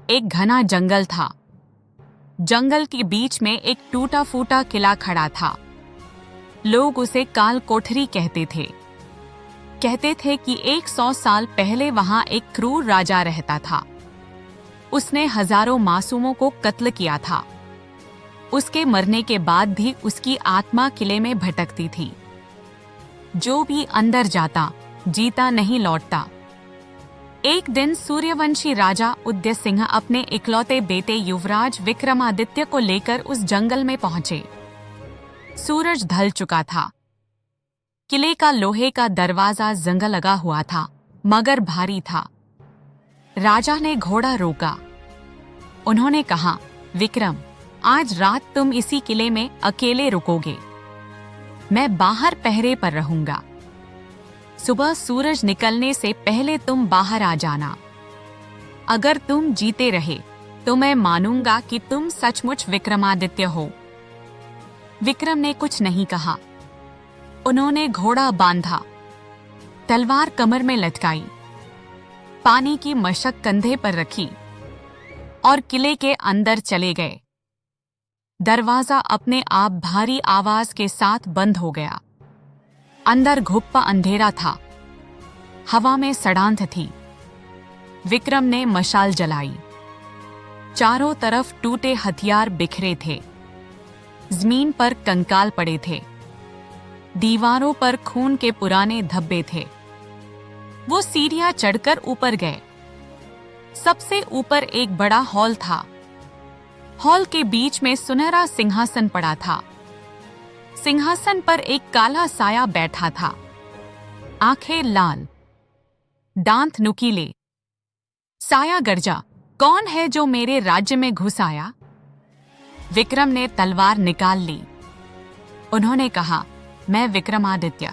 एक घना जंगल था। जंगल के बीच में एक टूटा फूटा किला खड़ा था। लोग उसे काल कोठरी कहते थे। कहते थे कि 100 साल पहले वहां एक क्रूर राजा रहता था। उसने हजारों मासूमों को कत्ल किया था। उसके मरने के बाद भी उसकी आत्मा किले में भटकती थी। जो भी अंदर जाता जीता नहीं लौटता। एक दिन सूर्यवंशी राजा उदय सिंह अपने इकलौते बेटे युवराज विक्रमादित्य को लेकर उस जंगल में पहुंचे। सूरज ढल चुका था। किले का लोहे का दरवाजा जंग लगा हुआ था, मगर भारी था। राजा ने घोड़ा रोका। उन्होंने कहा, विक्रम, आज रात तुम इसी किले में अकेले रुकोगे। मैं बाहर पहरे पर रहूंगा। सुबह सूरज निकलने से पहले तुम बाहर आ जाना। अगर तुम जीते रहे तो मैं मानूंगा कि तुम सचमुच विक्रमादित्य हो। विक्रम ने कुछ नहीं कहा। उन्होंने घोड़ा बांधा, तलवार कमर में लटकाई, पानी की मशक कंधे पर रखी और किले के अंदर चले गए। दरवाजा अपने आप भारी आवाज के साथ बंद हो गया। अंदर घुप्पा अंधेरा था। हवा में सड़ांध थी। विक्रम ने मशाल जलाई। चारों तरफ टूटे हथियार बिखरे थे। जमीन पर कंकाल पड़े थे। दीवारों पर खून के पुराने धब्बे थे। वो सीढ़ियां चढ़कर ऊपर गए। सबसे ऊपर एक बड़ा हॉल था। हॉल के बीच में सुनहरा सिंहासन पड़ा था। सिंहासन पर एक काला साया बैठा था। आंखें लाल, दांत नुकीले। साया गरजा, कौन है जो मेरे राज्य में घुस आया? विक्रम ने तलवार निकाल ली। उन्होंने कहा, मैं विक्रमादित्य।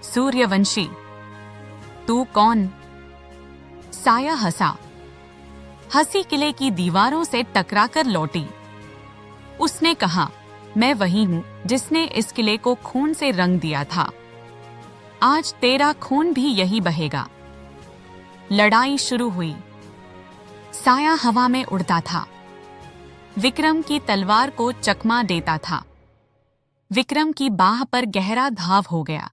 सूर्यवंशी, तू कौन? साया हंसा। हंसी किले की दीवारों से टकराकर लौटी। उसने कहा, मैं वही हूं जिसने इस किले को खून से रंग दिया था। आज तेरा खून भी यही बहेगा। लड़ाई शुरू हुई। साया हवा में उड़ता था। विक्रम की तलवार को चकमा देता था। विक्रम की बाह पर गहरा घाव हो गया।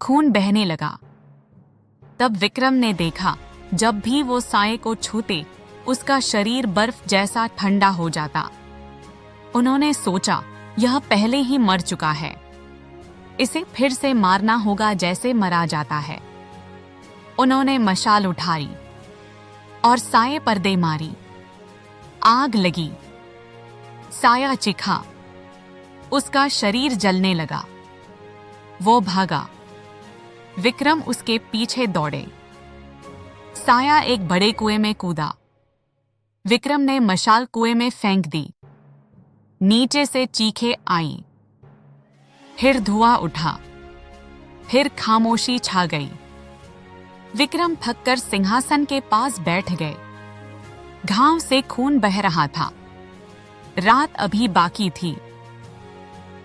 खून बहने लगा। तब विक्रम ने देखा, जब भी वो साये को छूते उसका शरीर बर्फ जैसा ठंडा हो जाता। उन्होंने सोचा, यह पहले ही मर चुका है। इसे फिर से मारना होगा जैसे मरा जाता है। उन्होंने मशाल उठाई और साये पर दे मारी। आग लगी। साया चिखा। उसका शरीर जलने लगा। वो भागा। विक्रम उसके पीछे दौड़े। साया एक बड़े कुएं में कूदा। विक्रम ने मशाल कुएं में फेंक दी। नीचे से चीखें आईं। फिर धुआं उठा। फिर खामोशी छा गई। विक्रम थककर सिंहासन के पास बैठ गए। घाव से खून बह रहा था। रात अभी बाकी थी।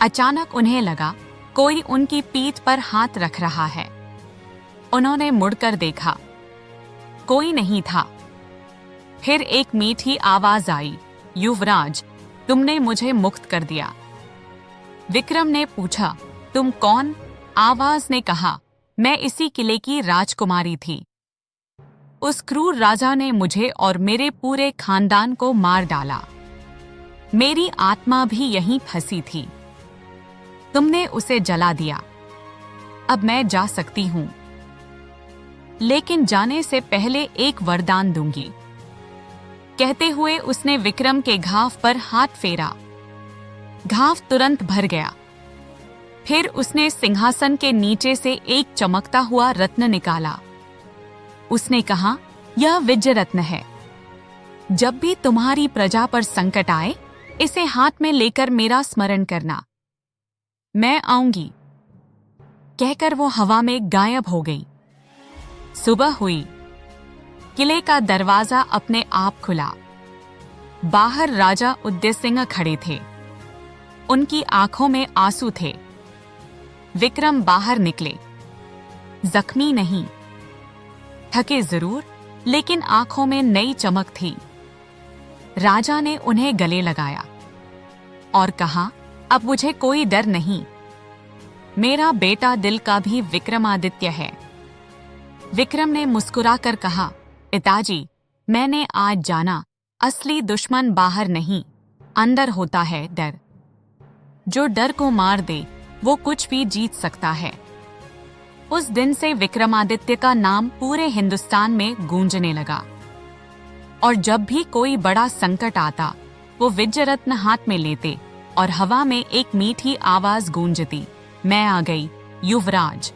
अचानक उन्हें लगा, कोई उनकी पीठ पर हाथ रख रहा है। उन्होंने मुड़कर देखा। कोई नहीं था। फिर एक मीठी आवाज आई, युवराज, तुमने मुझे मुक्त कर दिया। विक्रम ने पूछा, तुम कौन? आवाज ने कहा, मैं इसी किले की राजकुमारी थी। उस क्रूर राजा ने मुझे और मेरे पूरे खानदान को मार डाला। मेरी आत्मा भी यहीं फंसी थी। तुमने उसे जला दिया। अब मैं जा सकती हूं, लेकिन जाने से पहले एक वरदान दूंगी। कहते हुए उसने विक्रम के घाव पर हाथ फेरा। घाव तुरंत भर गया। फिर उसने सिंहासन के नीचे से एक चमकता हुआ रत्न निकाला। उसने कहा, यह विजय रत्न है। जब भी तुम्हारी प्रजा पर संकट आए, इसे हाथ में लेकर मेरा स्मरण करना। मैं आऊंगी। कहकर वो हवा में गायब हो गई। सुबह हुई। किले का दरवाजा अपने आप खुला। बाहर राजा उदय सिंह खड़े थे। उनकी आंखों में आंसू थे। विक्रम बाहर निकले। जख्मी नहीं, थके जरूर, लेकिन आंखों में नई चमक थी। राजा ने उन्हें गले लगाया और कहा, अब मुझे कोई डर नहीं। मेरा बेटा दिल का भी विक्रमादित्य है। विक्रम ने मुस्कुराकर कहा, पिताजी, मैंने आज जाना, असली दुश्मन बाहर नहीं, अंदर होता है डर। जो डर को मार दे वो कुछ भी जीत सकता है। उस दिन से विक्रमादित्य का नाम पूरे हिंदुस्तान में गूंजने लगा और जब भी कोई बड़ा संकट आता वो विजयरत्न हाथ में लेते और हवा में एक मीठी आवाज गूंजती, मैं आ गई युवराज।